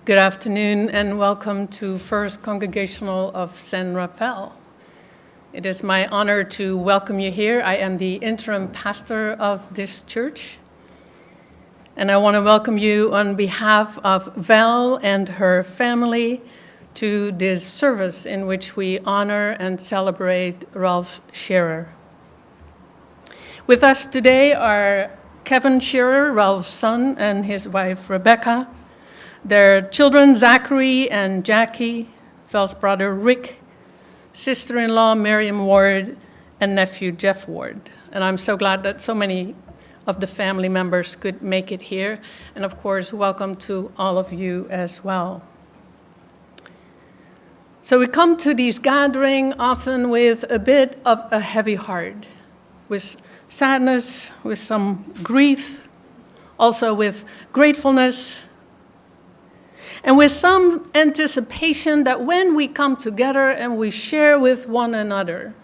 Good afternoon and welcome to First Congregational of San Rafael. It is my honor to welcome you here. I am the interim pastor of this church. And I want to welcome you on behalf of Val and her family to this service in which we honor and celebrate Ralph Sherer. With us today are Kevin Sherer, Ralph's son, and his wife Rebecca, their children Zachary and Jackie, Val's brother Rick, sister-in-law Miriam Ward, and nephew Jeff Ward. And I'm so glad that so many of the family members could make it here. And of course, welcome to all of you as well. So we come to these gatherings often with a bit of a heavy heart, with sadness, with some grief, also with gratefulness, and with some anticipation that when we come together and we share with one another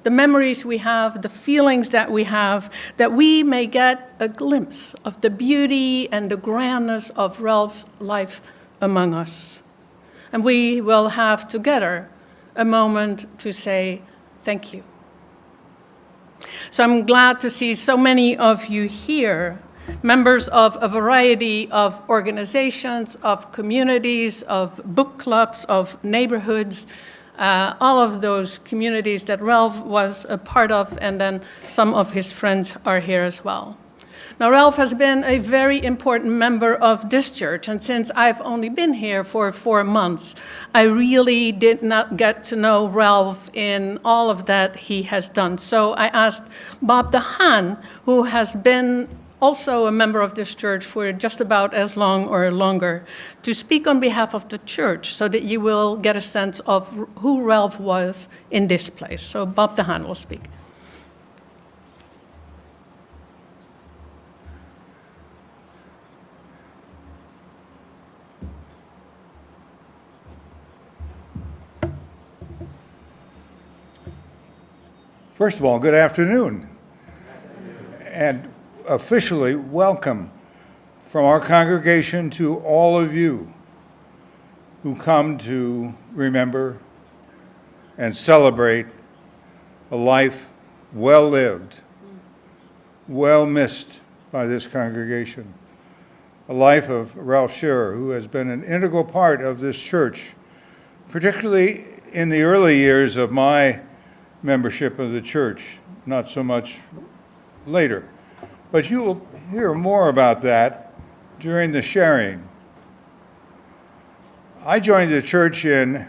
the memories we have, the feelings that we have, that we may get a glimpse of the beauty and the grandness of Ralph's life among us. And we will have together a moment to say thank you. So I'm glad to see so many of you here, members of a variety of organizations, of communities, of book clubs, of neighborhoods, all of those communities that Ralph was a part of, and then some of his friends are here as well. Now, Ralph has been a very important member of this church, and since I've only been here for 4 months, I really did not get to know Ralph in all of that he has done. So I asked Bob DeHaan, who has been also a member of this church for just about as long or longer, to speak on behalf of the church so that you will get a sense of who Ralph was in this place. So Bob DeHaan will speak. First of all, good afternoon. And officially welcome from our congregation to all of you who come to remember and celebrate a life well lived, well missed by this congregation, a life of Ralph Sherer, who has been an integral part of this church, particularly in the early years of my membership of the church, not so much later. But you will hear more about that during the sharing. I joined the church in,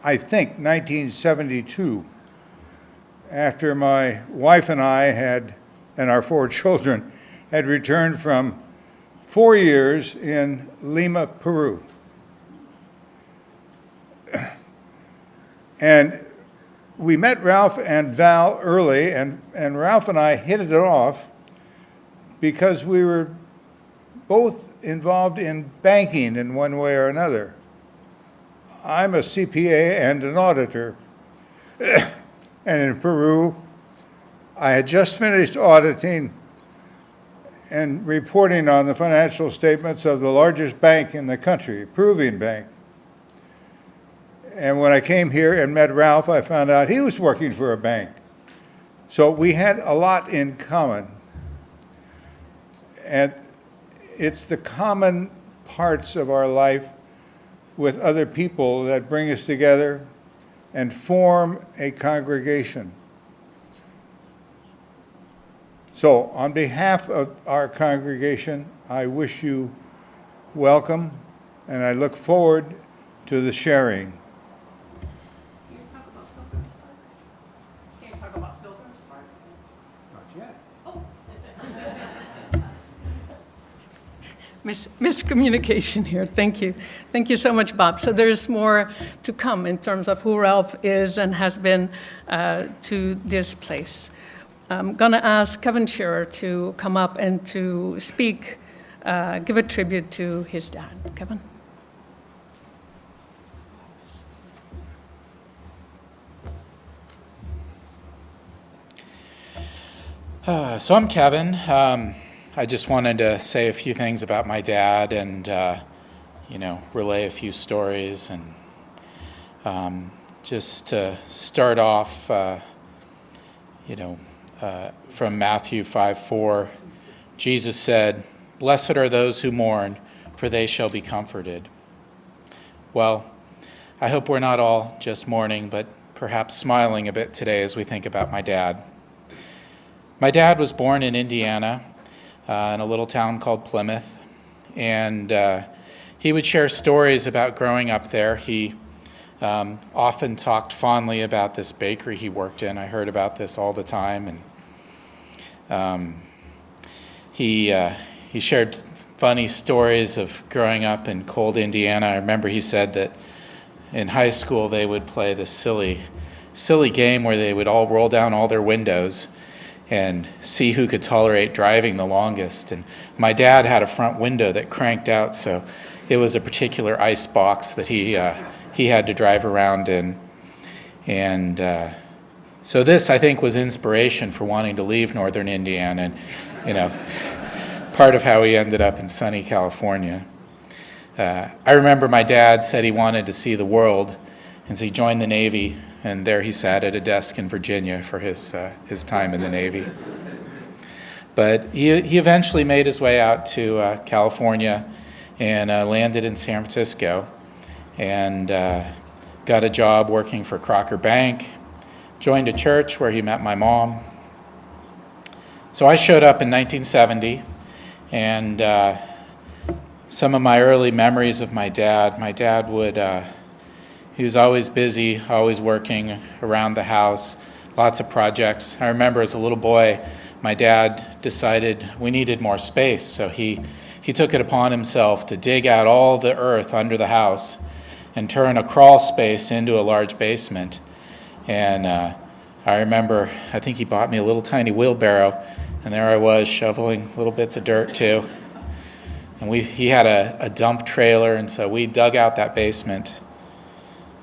I think, 1972, after my wife and I and our 4 children, had returned from 4 years in Lima, Peru. And we met Ralph and Val early, and Ralph and I hit it off because we were both involved in banking in one way or another. I'm a CPA and an auditor. And in Peru, I had just finished auditing and reporting on the financial statements of the largest bank in the country, Peruvian bank. And when I came here and met Ralph, I found out he was working for a bank. So we had a lot in common. And it's the common parts of our life with other people that bring us together and form a congregation. So on behalf of our congregation, I wish you welcome, and I look forward to the sharing. Miscommunication here. Thank you. Thank you so much, Bob. So there's more to come in terms of who Ralph is and has been to this place. I'm going to ask Kevin Sherer to come up and to speak, give a tribute to his dad. Kevin? So I'm Kevin. I just wanted to say a few things about my dad and relay a few stories. And just to start off, from Matthew 5:4, Jesus said, "Blessed are those who mourn, for they shall be comforted." Well, I hope we're not all just mourning, but perhaps smiling a bit today as we think about my dad. My dad was born in Indiana, in a little town called Plymouth, and he would share stories about growing up there. He often talked fondly about this bakery he worked in. I heard about this all the time, and he shared funny stories of growing up in cold Indiana. I remember he said that in high school they would play this silly game where they would all roll down all their windows and see who could tolerate driving the longest. And my dad had a front window that cranked out, so it was a particular ice box that he had to drive around in. And so this, I think, was inspiration for wanting to leave northern Indiana, and part of how he ended up in sunny California. I remember my dad said he wanted to see the world, and so he joined the Navy, and there he sat at a desk in Virginia for his time in the Navy. But he eventually made his way out to California and landed in San Francisco, and got a job working for Crocker Bank, joined a church where he met my mom. So I showed up in 1970, and some of my early memories of my dad would, he was always busy, always working around the house, lots of projects. I remember as a little boy, my dad decided we needed more space, so he took it upon himself to dig out all the earth under the house and turn a crawl space into a large basement. And I remember, I think he bought me a little tiny wheelbarrow, and there I was shoveling little bits of dirt too. And he had a dump trailer, and so we dug out that basement.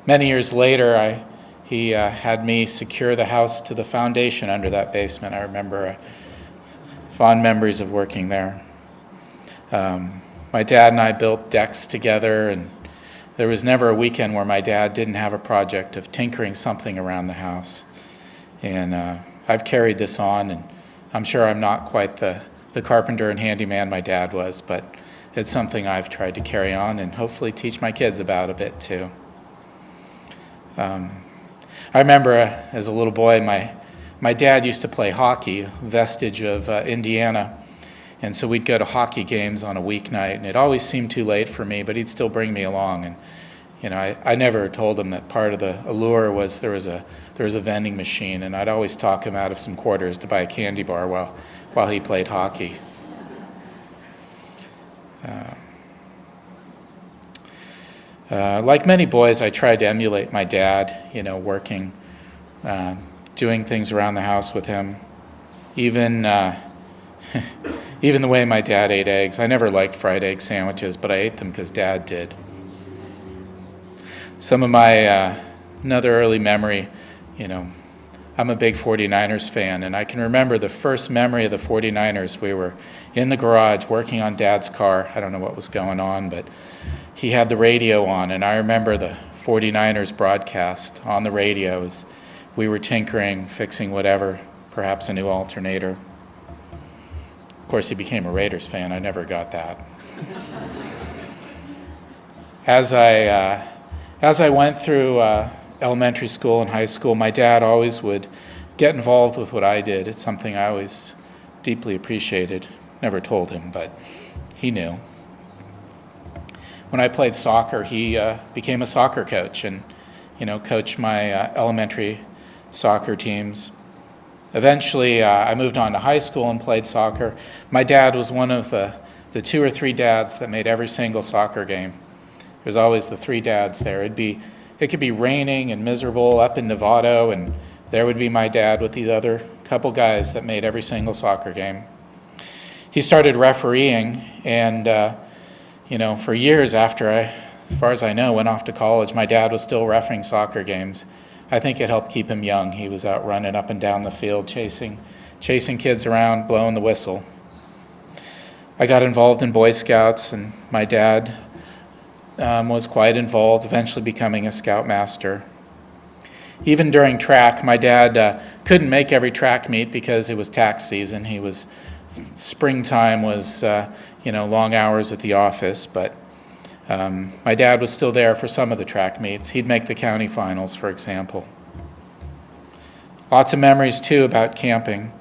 Many years later, he had me secure the house to the foundation under that basement. I remember fond memories of working there. My dad and I built decks together, and there was never a weekend where my dad didn't have a project of tinkering something around the house. And I've carried this on, and I'm sure I'm not quite the carpenter and handyman my dad was, but it's something I've tried to carry on and hopefully teach my kids about a bit too. I remember as a little boy, my dad used to play hockey, vestige of Indiana, and so we'd go to hockey games on a weeknight, and it always seemed too late for me, but he'd still bring me along. And I never told him that part of the allure was there was a vending machine, and I'd always talk him out of some quarters to buy a candy bar while he played hockey. Like many boys, I tried to emulate my dad, working, doing things around the house with him. Even the way my dad ate eggs. I never liked fried egg sandwiches, but I ate them because Dad did. Some of my, another early memory, I'm a big 49ers fan, and I can remember the first memory of the 49ers. We were in the garage working on Dad's car. I don't know what was going on, but he had the radio on, and I remember the 49ers broadcast on the radio as we were tinkering, fixing whatever, perhaps a new alternator. Of course, he became a Raiders fan. I never got that. As I went through elementary school and high school, my dad always would get involved with what I did. It's something I always deeply appreciated. Never told him, but he knew. When I played soccer, he became a soccer coach and, coached my elementary soccer teams. Eventually, I moved on to high school and played soccer. My dad was one of the 2 or 3 dads that made every single soccer game. There's always the 3 dads there. It could be raining and miserable up in Novato, and there would be my dad with these other couple guys that made every single soccer game. He started refereeing, and for years after as far as I know, went off to college, my dad was still reffing soccer games. I think it helped keep him young. He was out running up and down the field, chasing kids around, blowing the whistle. I got involved in Boy Scouts, and my dad was quite involved, eventually becoming a scoutmaster. Even during track, my dad couldn't make every track meet because it was tax season. Springtime was, long hours at the office, but my dad was still there for some of the track meets. He'd make the county finals, for example. Lots of memories, too, about camping.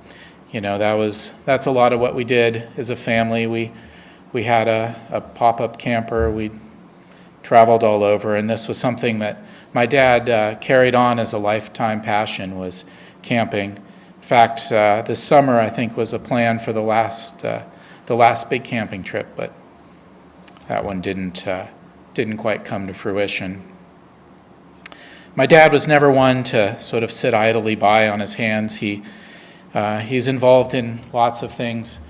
That's a lot of what we did as a family. We had a pop-up camper. We traveled all over, and this was something that my dad carried on as a lifetime passion, was camping. In fact, this summer, I think, was a plan for the last big camping trip, but that one didn't quite come to fruition. My dad was never one to sort of sit idly by on his hands. He's involved in lots of things.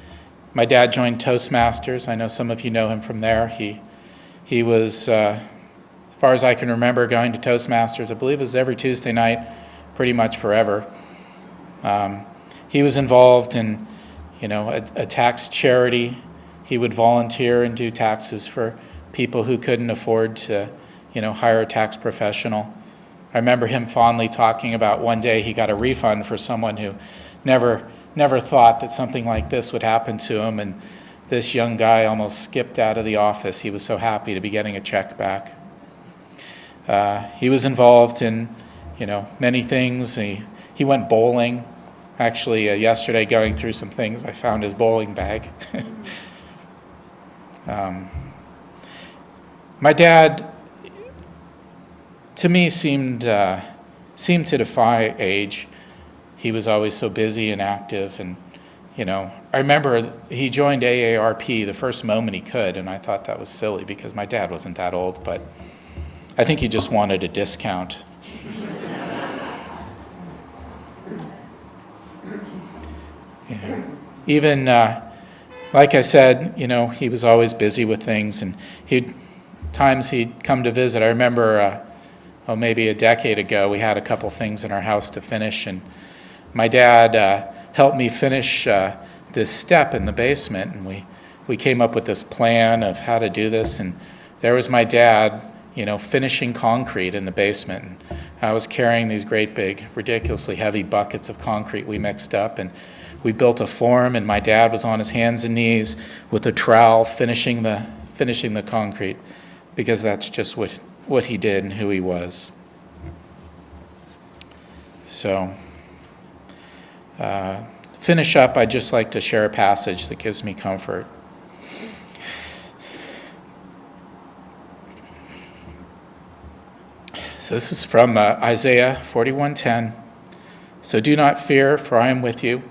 My dad joined Toastmasters. I know some of you know him from there. He was, as far as I can remember, going to Toastmasters. I believe it was every Tuesday night, pretty much forever. He was involved in, a tax charity. He would volunteer and do taxes for people who couldn't afford to, hire a tax professional. I remember him fondly talking about one day he got a refund for someone who never thought that something like this would happen to him, and this young guy almost skipped out of the office. He was so happy to be getting a check back. He was involved in, many things. He went bowling. Actually, yesterday, going through some things, I found his bowling bag. My dad, to me, seemed to defy age. He was always so busy and active, and I remember he joined AARP the first moment he could, and I thought that was silly because my dad wasn't that old, but I think he just wanted a discount. Yeah. Even, like I said, he was always busy with things, and times he'd come to visit. I remember, maybe a decade ago, we had a couple things in our house to finish, and my dad helped me finish this step in the basement, and we came up with this plan of how to do this, and there was my dad, finishing concrete in the basement. And I was carrying these great big, ridiculously heavy buckets of concrete we mixed up, and we built a form, and my dad was on his hands and knees with a trowel finishing the concrete, because that's just what he did and who he was. So, finish up, I'd just like to share a passage that gives me comfort. So this is from Isaiah 41:10. So do not fear, for I am with you.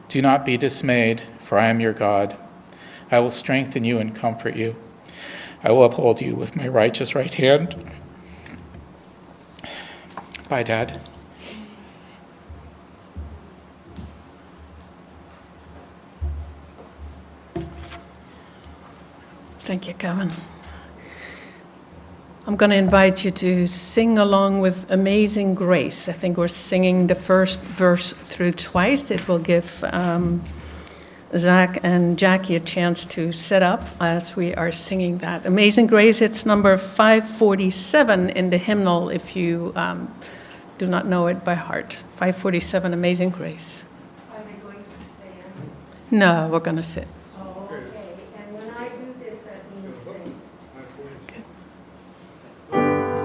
Do not be dismayed, for I am your God. I will strengthen you and comfort you. I will uphold you with my righteous right hand. Bye, Dad. Thank you, Kevin. I'm going to invite you to sing along with Amazing Grace. I think we're singing the first verse through twice. It will give Zach and Jackie a chance to sit up as we are singing that. Amazing Grace, it's number 547 in the hymnal if you do not know it by heart. 547, Amazing Grace. Are they going to stand? No, we're going to sit. Oh, okay. And when I do this, that means sing. Thank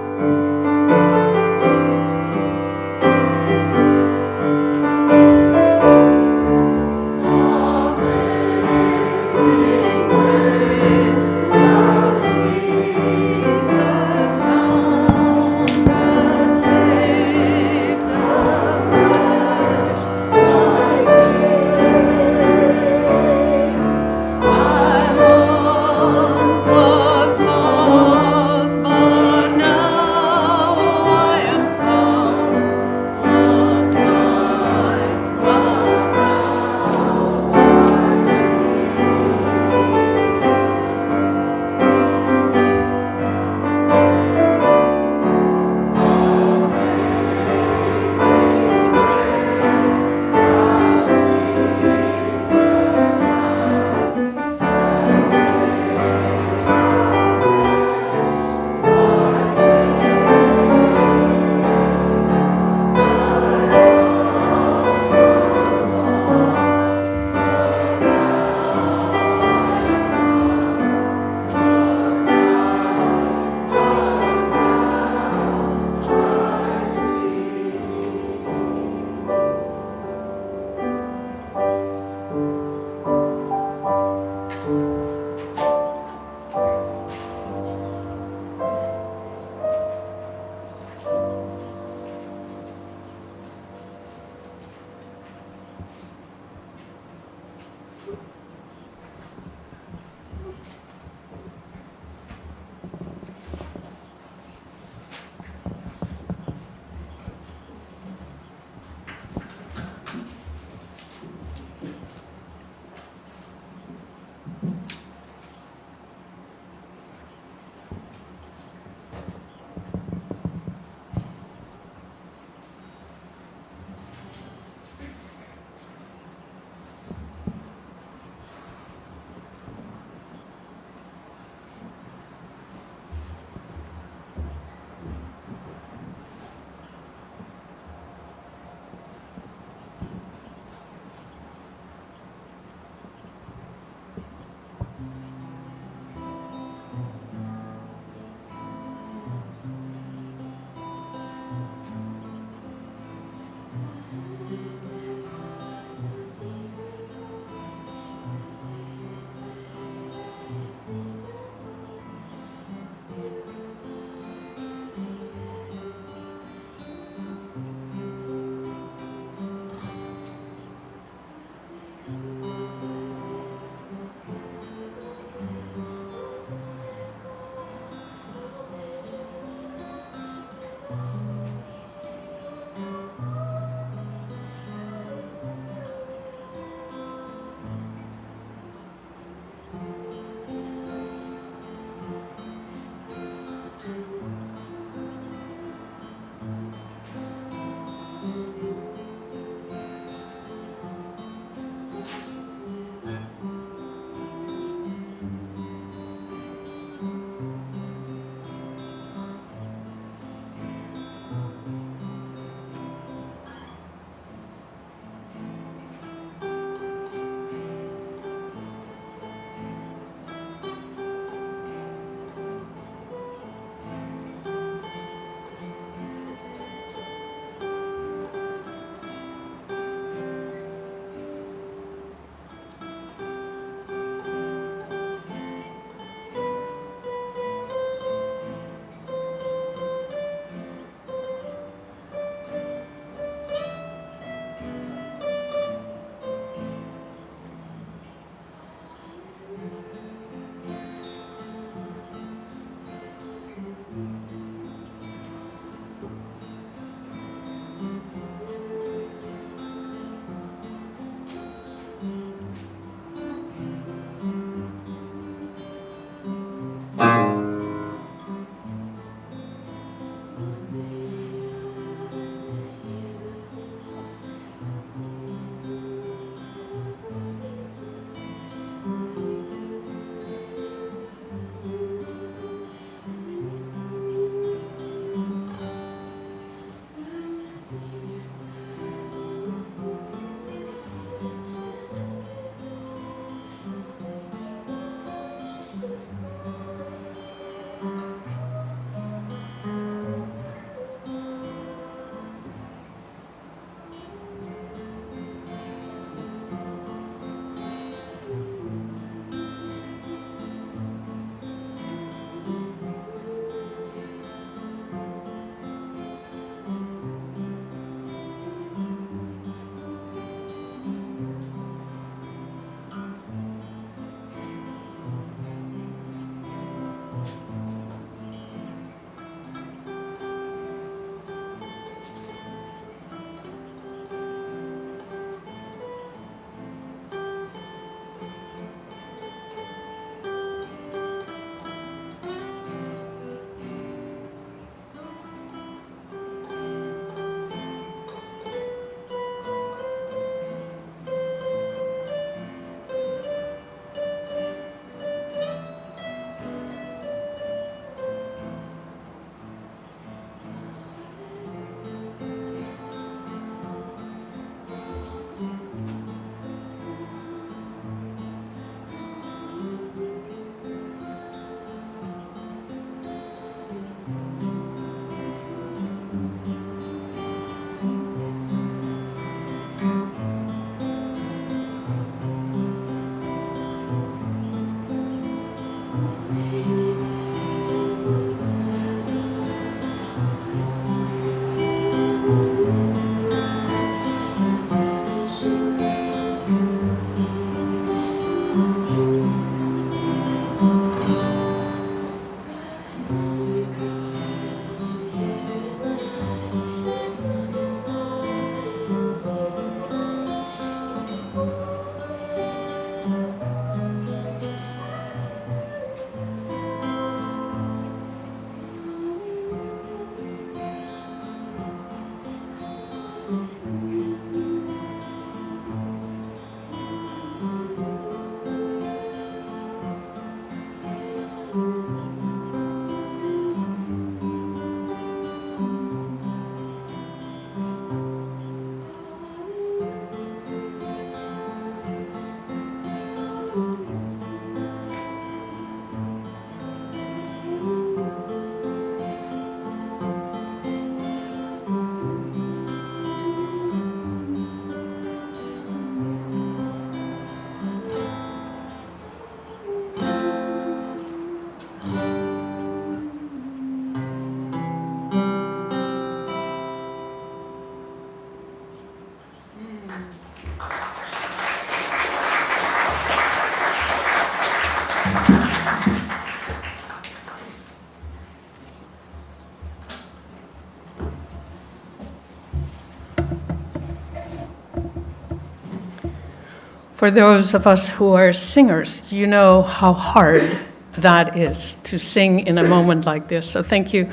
For those of us who are singers, you know how hard that is to sing in a moment like this. So thank you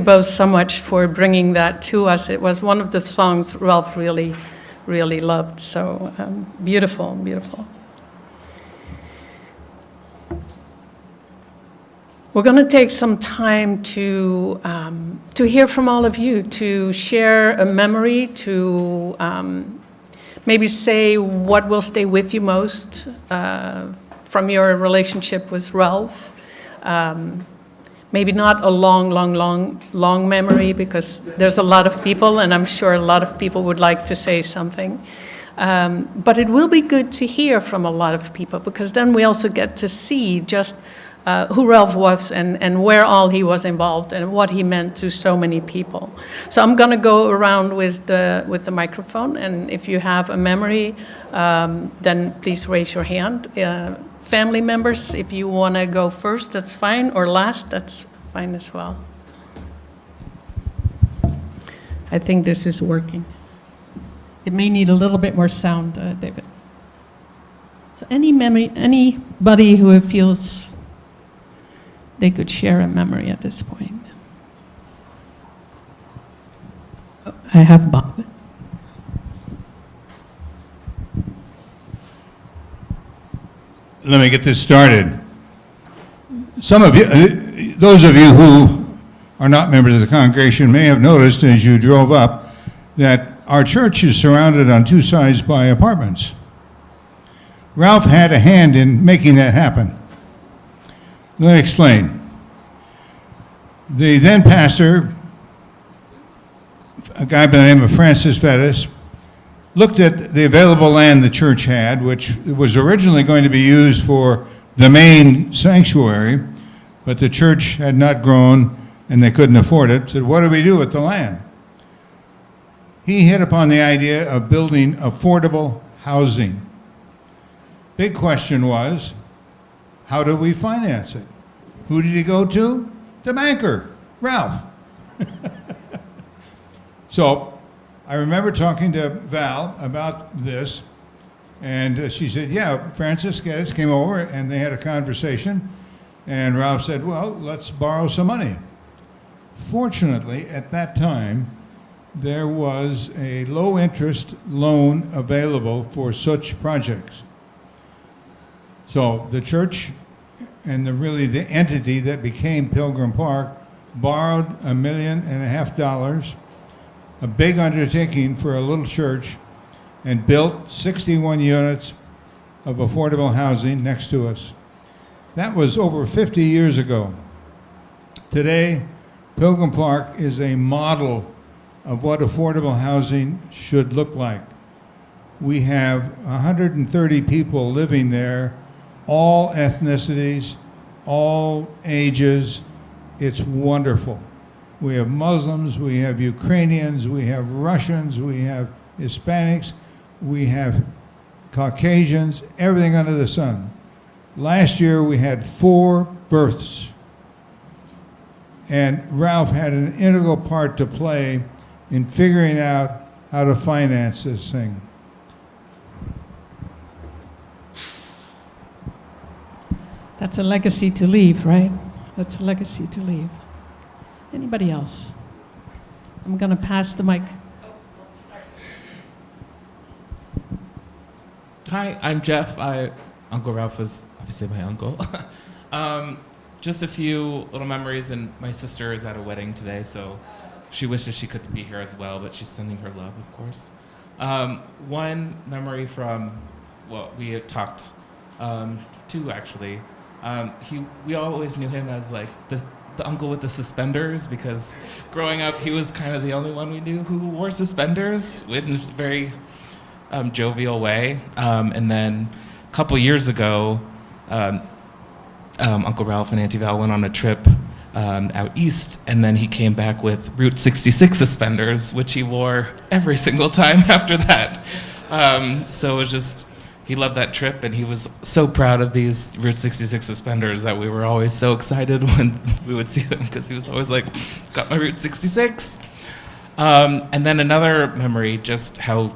both so much for bringing that to us. It was one of the songs Ralph really, really loved. So beautiful, beautiful. We're going to take some time to hear from all of you, to share a memory, to maybe say what will stay with you most from your relationship with Ralph. Maybe not a long memory, because there's a lot of people, and I'm sure a lot of people would like to say something. But it will be good to hear from a lot of people, because then we also get to see just who Ralph was and where all he was involved and what he meant to so many people. So I'm going to go around with the microphone, and if you have a memory, then please raise your hand. Family members, if you want to go first, that's fine, or last, that's fine as well. I think this is working. It may need a little bit more sound, David. So anybody who feels they could share a memory at this point? Oh, I have Bob. Let me get this started. Some of you, those of you who are not members of the congregation may have noticed as you drove up that our church is surrounded on two sides by apartments. Ralph had a hand in making that happen. Let me explain. The then pastor, a guy by the name of Francis Vettis, looked at the available land the church had, which was originally going to be used for the main sanctuary, but the church had not grown and they couldn't afford it. Said, what do we do with the land? He hit upon the idea of building affordable housing. Big question was, how do we finance it? Who did he go to? The banker, Ralph. So I remember talking to Val about this, and she said, yeah, Francis Geddes came over, and they had a conversation, and Ralph said, well, let's borrow some money. Fortunately, at that time, there was a low-interest loan available for such projects. So the church and the entity that became Pilgrim Park borrowed $1.5 million, a big undertaking for a little church, and built 61 units of affordable housing next to us. That was over 50 years ago. Today, Pilgrim Park is a model of what affordable housing should look like. We have 130 people living there, all ethnicities, all ages. It's wonderful. We have Muslims, we have Ukrainians, we have Russians, we have Hispanics, we have Caucasians, everything under the sun. Last year we had 4 births. And Ralph had an integral part to play in figuring out how to finance this thing. That's a legacy to leave, right? That's a legacy to leave. Anybody else? I'm going to pass the mic. Hi, I'm Jeff. Uncle Ralph was obviously my uncle. Just a few little memories, and my sister is at a wedding today, so she wishes she could be here as well, but she's sending her love, of course. One memory from what we had talked, 2 actually. We always knew him as like the uncle with the suspenders, because growing up he was kind of the only one we knew who wore suspenders in a very jovial way. And then a couple years ago, Uncle Ralph and Auntie Val went on a trip out east, and then he came back with Route 66 suspenders, which he wore every single time after that. So it was just, he loved that trip, and he was so proud of these Route 66 suspenders that we were always so excited when we would see them, because he was always like, got my Route 66. And then another memory, just how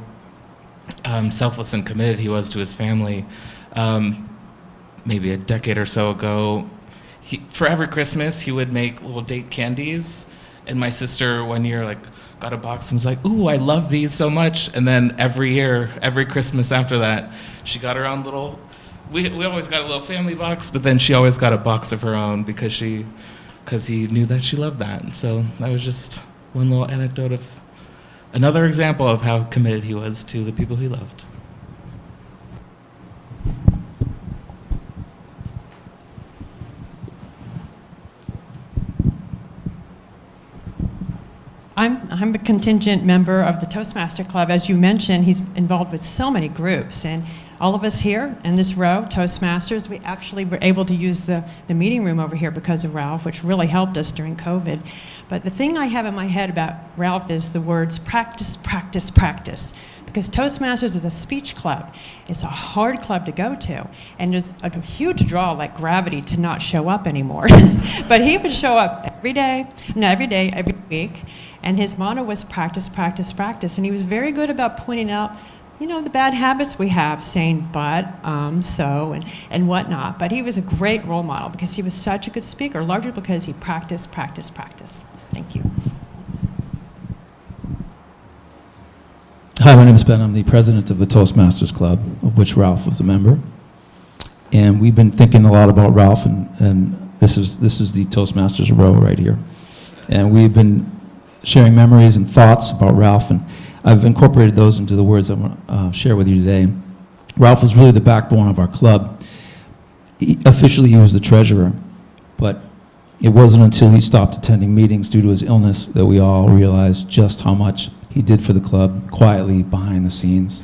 selfless and committed he was to his family. Maybe a decade or so ago, for every Christmas, he would make little date candies, and my sister one year got a box and was like, ooh, I love these so much. And then every year, every Christmas after that, she got her own little, we always got a little family box, but then she always got a box of her own because he knew that she loved that. So that was just one little anecdote of another example of how committed he was to the people he loved. I'm a contingent member of the Toastmaster Club. As you mentioned, he's involved with so many groups, and all of us here in this row, Toastmasters, we actually were able to use the meeting room over here because of Ralph, which really helped us during COVID. But the thing I have in my head about Ralph is the words practice, practice, practice. Because Toastmasters is a speech club. It's a hard club to go to. And there's a huge draw like gravity to not show up anymore. But he would show up every every day, no, every day, every week. And his motto was practice, practice, practice. And he was very good about pointing out, the bad habits we have, saying but, so, and whatnot. But he was a great role model because he was such a good speaker, largely because he practiced, practiced, practiced. Thank you. Hi, my name is Ben. I'm the president of the Toastmasters Club, of which Ralph was a member. And we've been thinking a lot about Ralph, and this is the Toastmasters row right here. And we've been sharing memories and thoughts about Ralph, and I've incorporated those into the words I want to share with you today. Ralph was really the backbone of our club. Officially, he was the treasurer, but it wasn't until he stopped attending meetings due to his illness that we all realized just how much he did for the club quietly behind the scenes.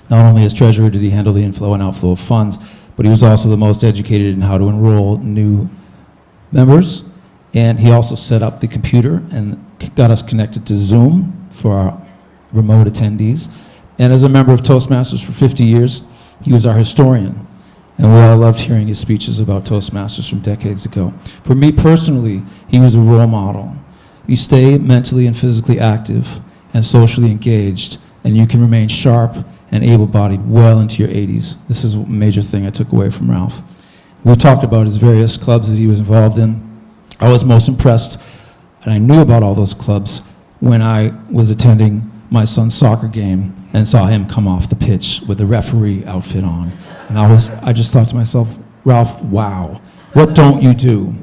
Not only as treasurer did he handle the inflow and outflow of funds, but he was also the most educated in how to enroll new members, and he also set up the computer and got us connected to Zoom for our remote attendees. And as a member of Toastmasters for 50 years, he was our historian, and we all loved hearing his speeches about Toastmasters from decades ago. For me personally, he was a role model. You stay mentally and physically active and socially engaged, and you can remain sharp and able-bodied well into your 80s. This is a major thing I took away from Ralph. We talked about his various clubs that he was involved in. I was most impressed, and I knew about all those clubs when I was attending my son's soccer game and saw him come off the pitch with a referee outfit on. And I just thought to myself, Ralph, wow, what don't you do?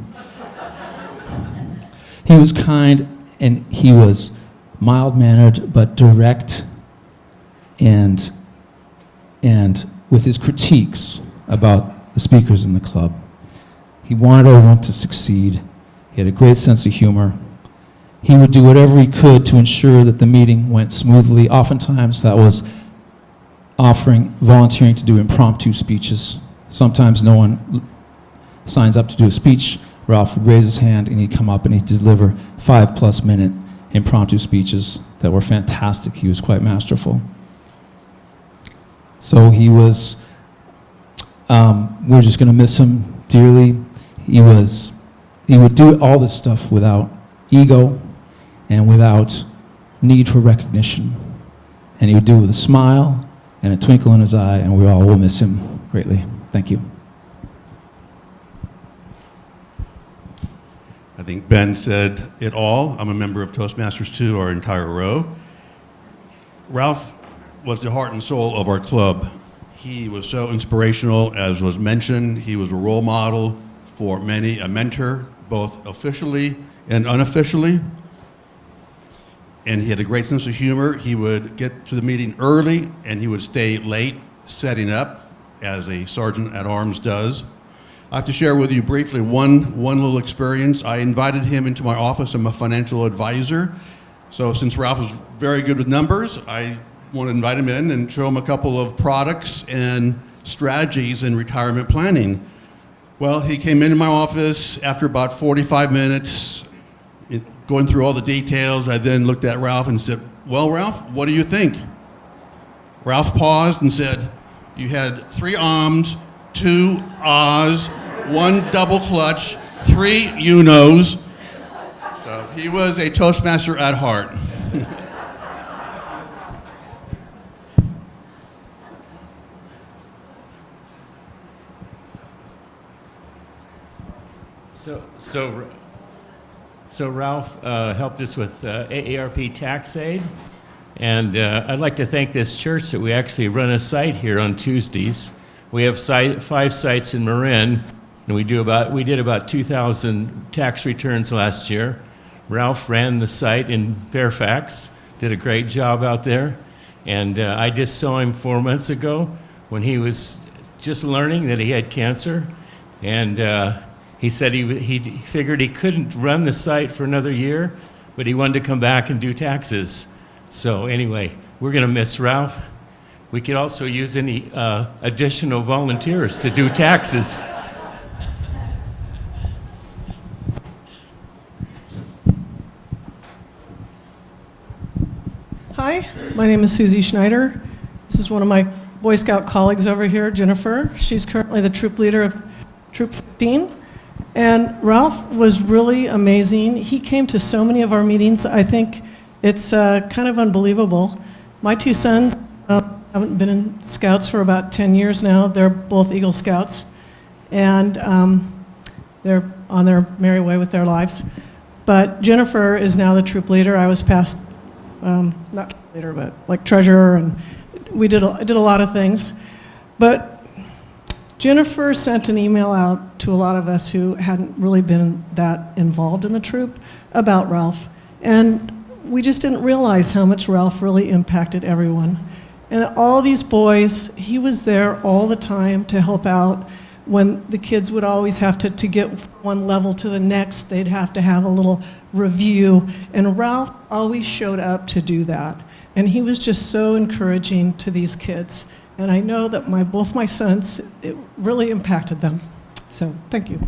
He was kind, and he was mild-mannered but direct, and with his critiques about the speakers in the club. He wanted everyone to succeed. He had a great sense of humor. He would do whatever he could to ensure that the meeting went smoothly. Oftentimes that was volunteering to do impromptu speeches. Sometimes no one signs up to do a speech. Ralph would raise his hand and he'd come up and he'd deliver 5+ minute impromptu speeches that were fantastic. He was quite masterful. So he was, we're just going to miss him dearly. He would do all this stuff without ego and without need for recognition. And he would do it with a smile and a twinkle in his eye, and we all will miss him greatly. Thank you. I think Ben said it all. I'm a member of Toastmasters too, our entire row. Ralph was the heart and soul of our club. He was so inspirational, as was mentioned. He was a role model for many, a mentor, both officially and unofficially. And he had a great sense of humor. He would get to the meeting early, and he would stay late setting up, as a sergeant at arms does. I have to share with you briefly one little experience. I invited him into my office. I'm a financial advisor. So since Ralph was very good with numbers, I want to invite him in and show him a couple of products and strategies in retirement planning. Well, he came into my office after about 45 minutes, going through all the details. I then looked at Ralph and said, well, Ralph, what do you think? Ralph paused and said, you had 3 ahs, 2 ahs, 1 double clutch, 3 you-knows. So he was a Toastmaster at heart. So Ralph helped us with AARP tax aid, and I'd like to thank this church that we actually run a site here on Tuesdays. We have 5 sites in Marin, and we did about 2,000 tax returns last year. Ralph ran the site in Fairfax, did a great job out there, and I just saw him 4 months ago when he was just learning that he had cancer, and he said he figured he couldn't run the site for another year, but he wanted to come back and do taxes. So anyway, we're going to miss Ralph. We could also use any additional volunteers to do taxes. Hi, my name is Susie Schneider. This is one of my Boy Scout colleagues over here, Jennifer. She's currently the troop leader of Troop 15. And Ralph was really amazing. He came to so many of our meetings. I think it's kind of unbelievable. My two sons haven't been in Scouts for about 10 years now. They're both Eagle Scouts. And they're on their merry way with their lives. But Jennifer is now the troop leader. I was past, not troop leader, but like treasurer, and we did a lot of things. But Jennifer sent an email out to a lot of us who hadn't really been that involved in the troop about Ralph. And we just didn't realize how much Ralph really impacted everyone. And all these boys, he was there all the time to help out. When the kids would always have to get one level to the next, they'd have to have a little review. And Ralph always showed up to do that. And he was just so encouraging to these kids. And I know that both my sons, it really impacted them. So thank you.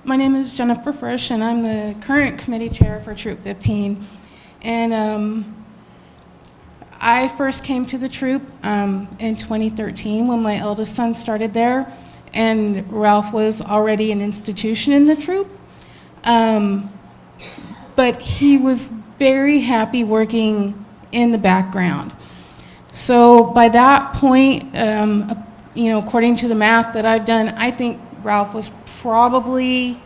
My name is Jennifer Frisch, and I'm the current committee chair for Troop 15. And I first came to the troop in 2013 when my eldest son started there, and Ralph was already an institution in the troop. But he was very happy working in the background. So by that point, according to the math that I've done, I think Ralph was probably,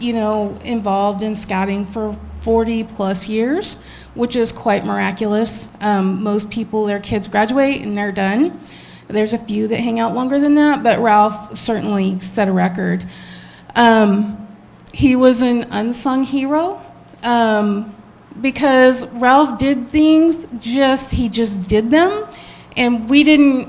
involved in scouting for 40 plus years, which is quite miraculous. Most people, their kids graduate and they're done. There's a few that hang out longer than that, but Ralph certainly set a record. He was an unsung hero because Ralph did things, he just did them. And we didn't,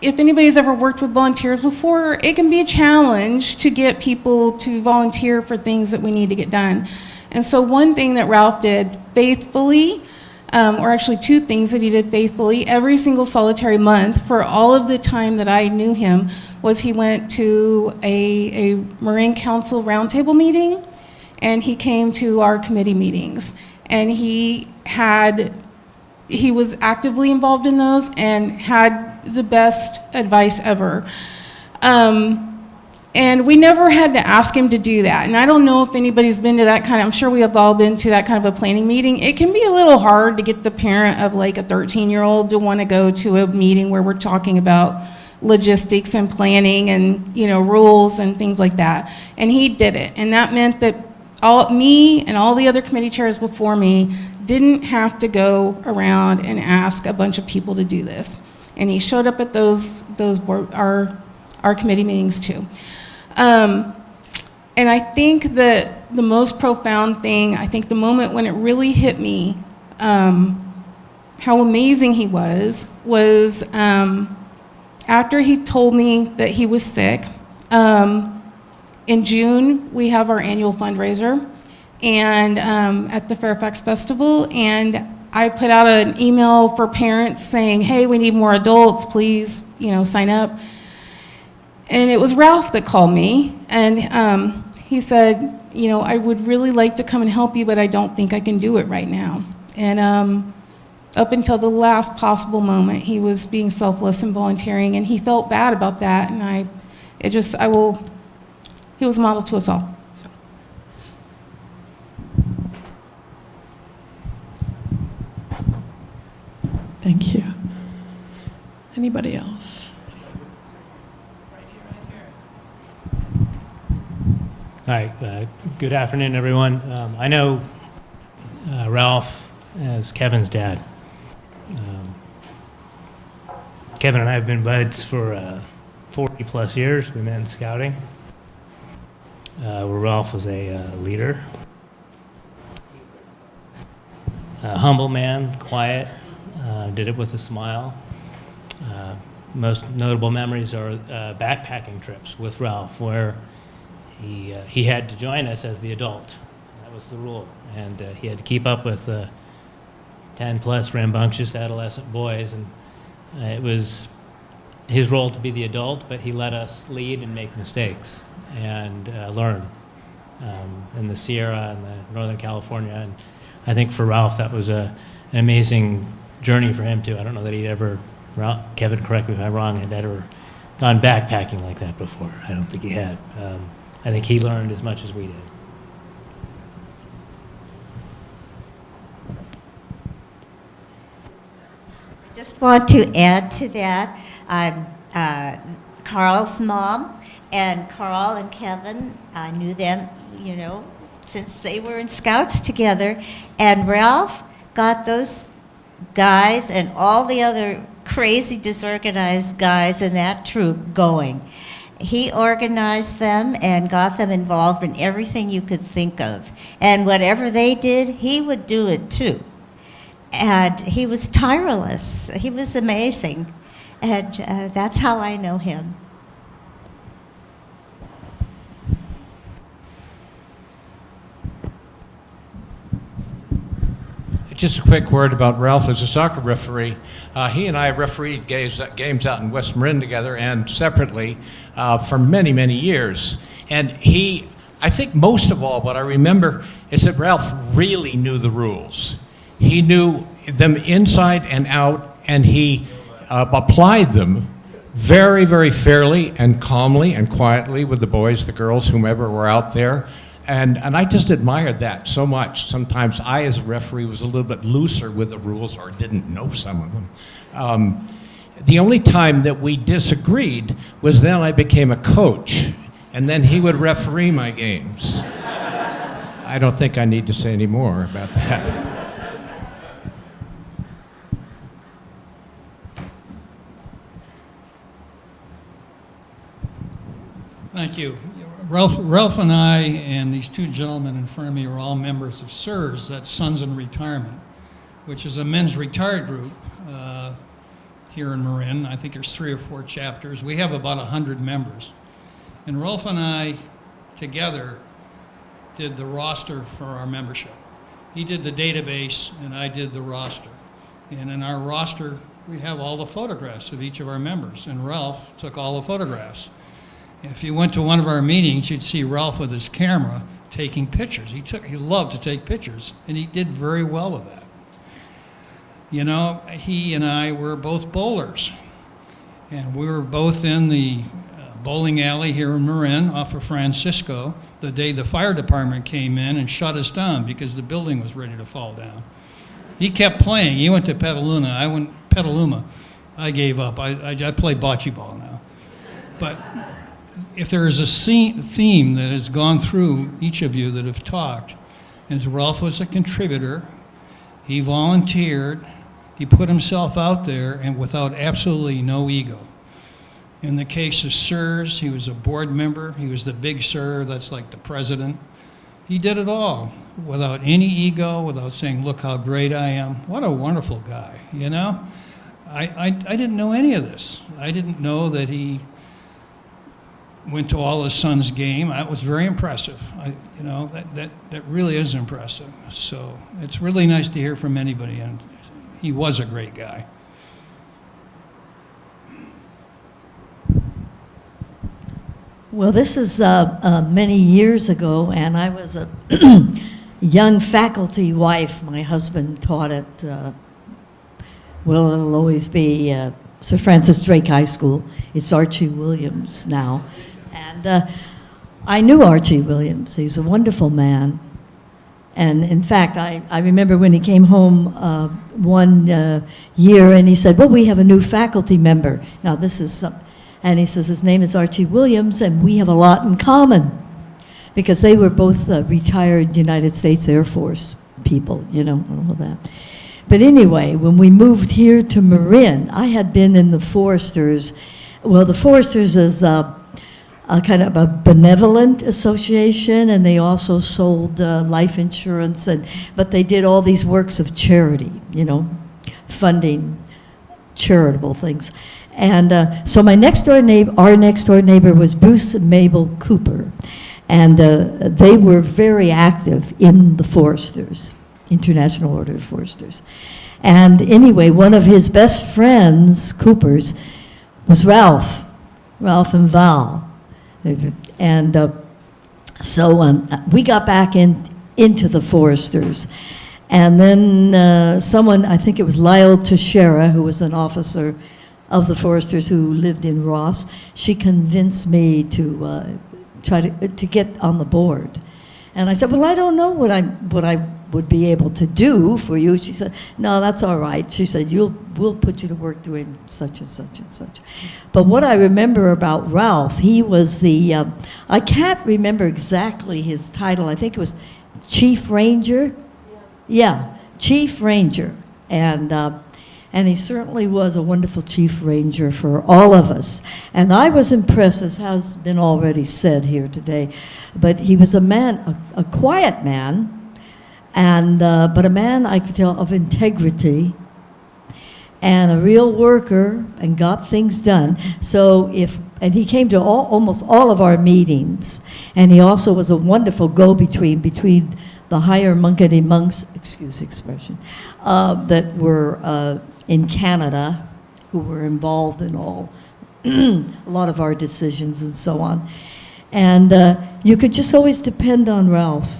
if anybody's ever worked with volunteers before, it can be a challenge to get people to volunteer for things that we need to get done. And so one thing that Ralph did faithfully, or actually two things that he did faithfully every single solitary month for all of the time that I knew him, was he went to a Marine Council roundtable meeting, and he came to our committee meetings. And he was actively involved in those and had the best advice ever. And we never had to ask him to do that. And I don't know if anybody's been to that I'm sure we have all been to that kind of a planning meeting. It can be a little hard to get the parent of like a 13-year-old to want to go to a meeting where we're talking about logistics and planning and, rules and things like that. And he did it. And that meant that me and all the other committee chairs before me didn't have to go around and ask a bunch of people to do this. And he showed up at our committee meetings too. And I think that the most profound thing, the moment when it really hit me, how amazing he was after he told me that he was sick. In June, we have our annual fundraiser and at the Fairfax Festival, and I put out an email for parents saying, hey, we need more adults, please, sign up. And it was Ralph that called me, and he said, I would really like to come and help you, but I don't think I can do it right now. And up until the last possible moment, he was being selfless and volunteering, and he felt bad about that, and he was a model to us all. Thank you. Anybody else? Hi, good afternoon, everyone. I know Ralph as Kevin's dad. Kevin and I have been buds for 40 plus years. We met in scouting, where Ralph was a leader. A humble man, quiet, did it with a smile. Most notable memories are backpacking trips with Ralph, where he had to join us as the adult. That was the rule. And he had to keep up with 10 plus rambunctious adolescent boys. And it was his role to be the adult, but he let us lead and make mistakes and learn in the Sierra and the Northern California. And I think for Ralph, that was an amazing journey for him too. I don't know that he'd ever, Kevin, correct me if I'm wrong, had ever gone backpacking like that before. I don't think he had. I think he learned as much as we did. Just want to add to that. Carl's mom, and Carl and Kevin, I knew them, you know, since they were in Scouts together. And Ralph got those guys and all the other crazy, disorganized guys in that troop going. He organized them and got them involved in everything you could think of. And whatever they did, he would do it too. And he was tireless. He was amazing. And that's how I know him. Just a quick word about Ralph as a soccer referee. He and I refereed games out in West Marin together and separately for many, many years. And I think most of all, what I remember is that Ralph really knew the rules. He knew them inside and out, and he applied them very, very fairly and calmly and quietly with the boys, the girls, whomever were out there. And I just admired that so much. Sometimes I, as a referee, was a little bit looser with the rules or didn't know some of them. The only time that we disagreed was then I became a coach, and then he would referee my games. I don't think I need to say any more about that. Thank you. Ralph and I and these two gentlemen in front of me are all members of SIRS, that's Sons in Retirement, which is a men's retired group here in Marin. I think there's 3 or 4 chapters. We have about 100 members. And Ralph and I together did the roster for our membership. He did the database and I did the roster. And in our roster, we have all the photographs of each of our members. And Ralph took all the photographs. If you went to one of our meetings, you'd see Ralph with his camera taking pictures. He loved to take pictures, and he did very well with that. You know, he and I were both bowlers, and we were both in the bowling alley here in Marin off of Francisco the day the fire department came in and shut us down because the building was ready to fall down. He kept playing. He went to Petaluma. I gave up. I play bocce ball now. But if there is a theme that has gone through each of you that have talked, is Ralph was a contributor, he volunteered, he put himself out there, and without absolutely no ego. In the case of SIRS, he was a board member, he was the big SIR, that's like the president. He did it all, without any ego, without saying, look how great I am. What a wonderful guy, you know? I didn't know any of this. I didn't know that he went to all his son's game. That was very impressive. That really is impressive. So it's really nice to hear from anybody, and he was a great guy. Well, this is many years ago, and I was a young faculty wife. My husband taught at, it'll always be Sir Francis Drake High School. It's Archie Williams now. And I knew Archie Williams. He's a wonderful man. And in fact, I remember when he came home one year and he said, well, we have a new faculty member. Now this is, and he says his name is Archie Williams and we have a lot in common because they were both retired United States Air Force people, you know, all of that. But anyway, when we moved here to Marin, I had been in the Foresters. Well, the Foresters is a kind of a benevolent association, and they also sold life insurance, but they did all these works of charity, you know, funding charitable things. And so our next door neighbor was Bruce and Mabel Cooper, and they were very active in the Foresters, International Order of Foresters. And anyway, one of his best friends, Cooper's, was Ralph and Val. And so we got back into the Foresters. And then someone, I think it was Lyle Teixeira, who was an officer of the Foresters who lived in Ross. She convinced me to try to get on the board. And I said, well, I don't know what I would be able to do for you. She said, no, that's all right. She said, we'll put you to work doing such and such and such. But what I remember about Ralph, he was the, I can't remember exactly his title. I think it was Chief Ranger. Yeah, Chief Ranger. And he certainly was a wonderful Chief Ranger for all of us. And I was impressed, as has been already said here today, but he was a man, a quiet man, and but a man, I could tell, of integrity and a real worker and got things done. So and he came to almost all of our meetings, and he also was a wonderful go-between between the higher monkey monks, excuse the expression, that were in Canada, who were involved in a lot of our decisions and so on. And you could just always depend on Ralph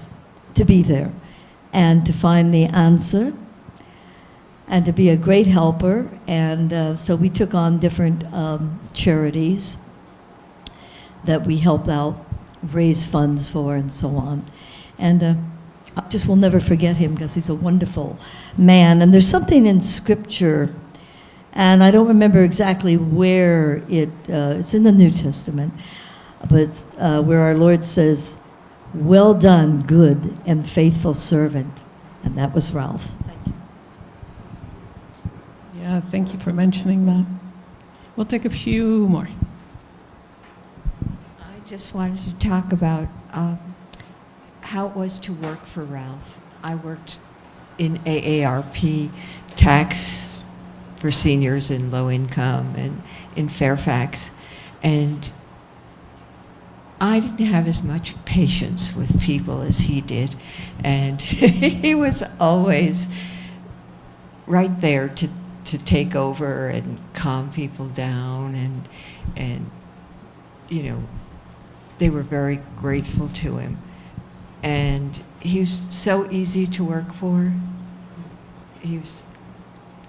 to be there and to find the answer and to be a great helper. And so we took on different charities that we helped out, raise funds for, and so on. And I just will never forget him because he's a wonderful man. And there's something in Scripture, and I don't remember exactly where it's in the New Testament, but where our Lord says, well done, good and faithful servant. And that was Ralph. Thank you. Yeah, thank you for mentioning that. We'll take a few more. I just wanted to talk about how it was to work for Ralph. I worked in AARP tax for seniors and low income and in Fairfax, and I didn't have as much patience with people as he did, and he was always right there to take over and calm people down, and you know, they were very grateful to him. And he was so easy to work for. He was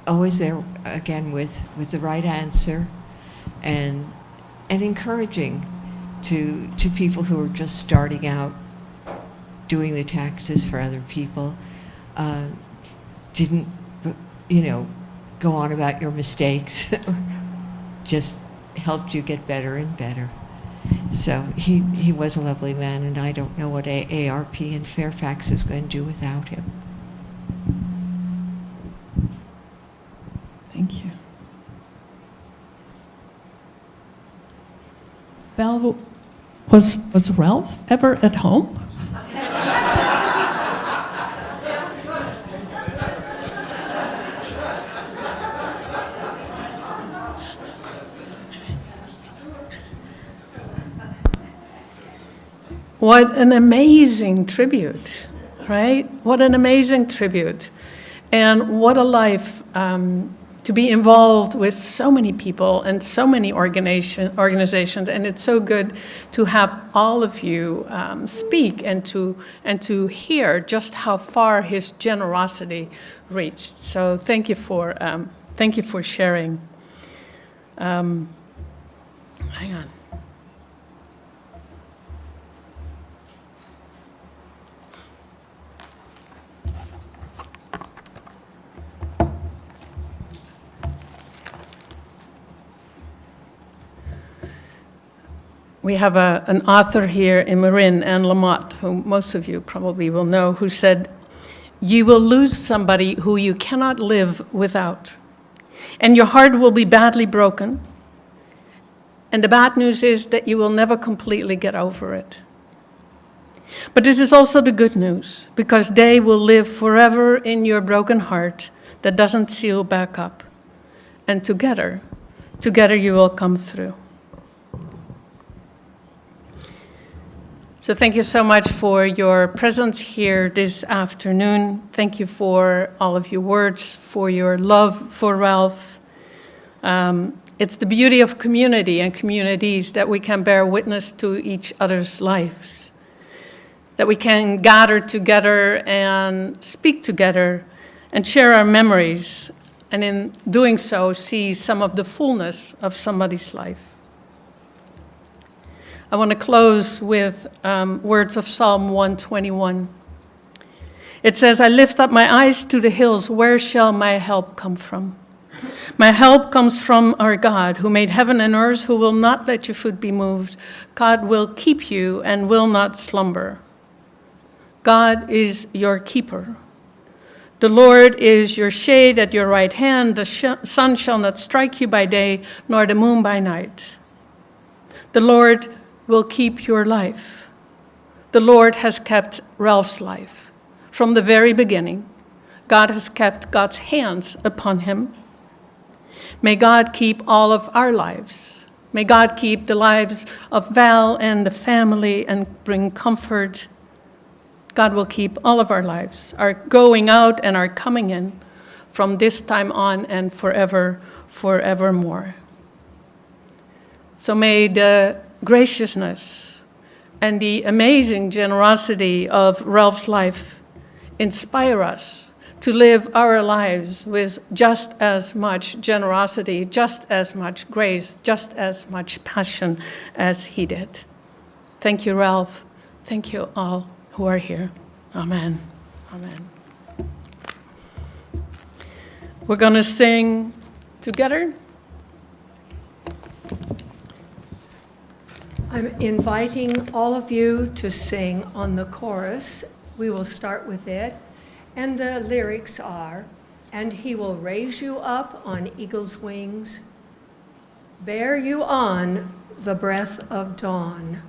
always there, again, with the right answer, and encouraging to people who are just starting out doing the taxes for other people. Didn't, you know, go on about your mistakes, just helped you get better and better. So he was a lovely man, and I don't know what AARP in Fairfax is going to do without him. Thank you. Val, was Ralph ever at home? What an amazing tribute, right? What an amazing tribute. And what a life to be involved with so many people and so many organizations. And it's so good to have all of you speak and to hear just how far his generosity reached. So thank you for sharing. Hang on. We have an author here in Marin, Anne Lamott, who most of you probably will know, who said, "You will lose somebody who you cannot live without, and your heart will be badly broken. And the bad news is that you will never completely get over it. But this is also the good news, because they will live forever in your broken heart that doesn't seal back up. And together you will come through." So thank you so much for your presence here this afternoon. Thank you for all of your words, for your love for Ralph. It's the beauty of community and communities that we can bear witness to each other's lives, that we can gather together and speak together and share our memories and in doing so, see some of the fullness of somebody's life. I want to close with words of Psalm 121. It says, I lift up my eyes to the hills. Where shall my help come from? My help comes from our God, who made heaven and earth, who will not let your foot be moved. God will keep you and will not slumber. God is your keeper. The Lord is your shade at your right hand. The sun shall not strike you by day, nor the moon by night. The Lord will keep your life. The Lord has kept Ralph's life. From the very beginning, God has kept God's hands upon him. May God keep all of our lives. May God keep the lives of Val and the family and bring comfort. God will keep all of our lives, our going out and our coming in, from this time on and forever, forevermore. So may the graciousness and the amazing generosity of Ralph's life inspire us to live our lives with just as much generosity, just as much grace, just as much passion as he did. Thank you, Ralph. Thank you all who are here. Amen. Amen. We're going to sing together. I'm inviting all of you to sing on the chorus. We will start with it. And the lyrics are, and he will raise you up on eagle's wings, bear you on the breath of dawn,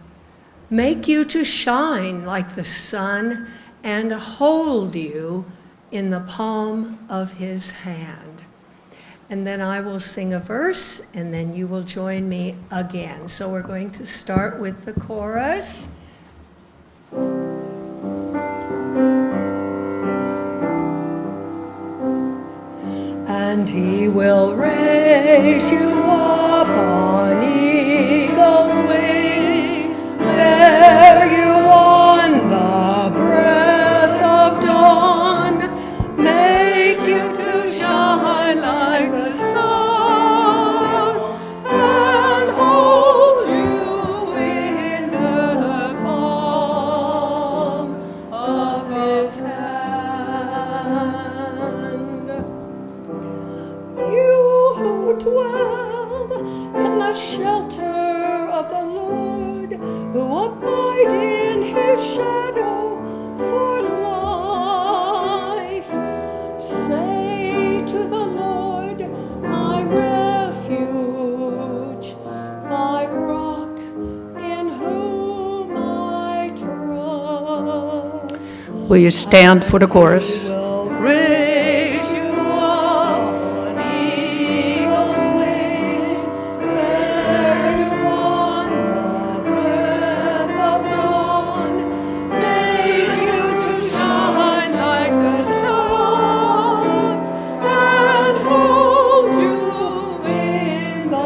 make you to shine like the sun, and hold you in the palm of his hand. And then I will sing a verse, and then you will join me again. So we're going to start with the chorus. And he will raise you up on eagle's wings, bear you on the breath of dawn, make you to shine like the sun, and hold you in the palm of his hand. You who dwell in the shelter of the Lord, who abide in his shadow for life, say to the Lord, my refuge, my rock, in whom I trust. Will you stand for the chorus? Raise you up on eagle's wings, bear you on the breath of dawn, make you to shine like the sun, and hold you in the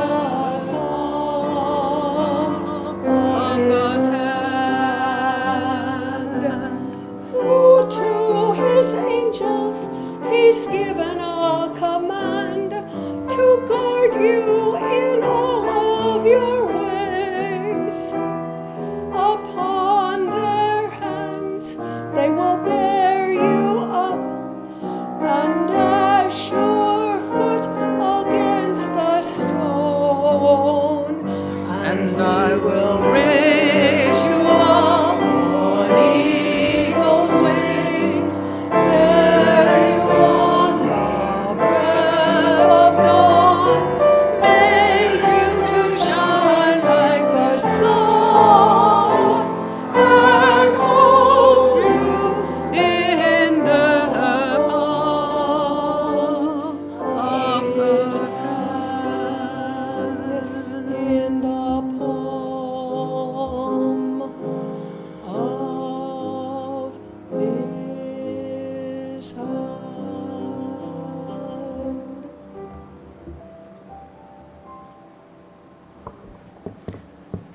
palm of his hand. Who to his angels he's given a command to guard you in all of your ways. Upon their hands they will bear you up, and dash your foot against the stone. And I will raise you up on eagle's wings, bear you on the breath of dawn, make you to shine like the sun, and hold you in the palm of God's hand, in the palm of his hand.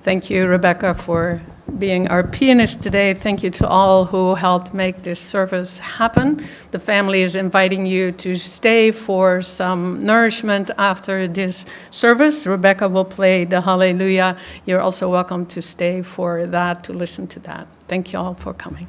Thank you, Rebecca, for being our pianist today. Thank you to all who helped make this service happen. The family is inviting you to stay for some nourishment after this service. Rebecca will play the Hallelujah. You're also welcome to stay for that, to listen to that. Thank you all for coming.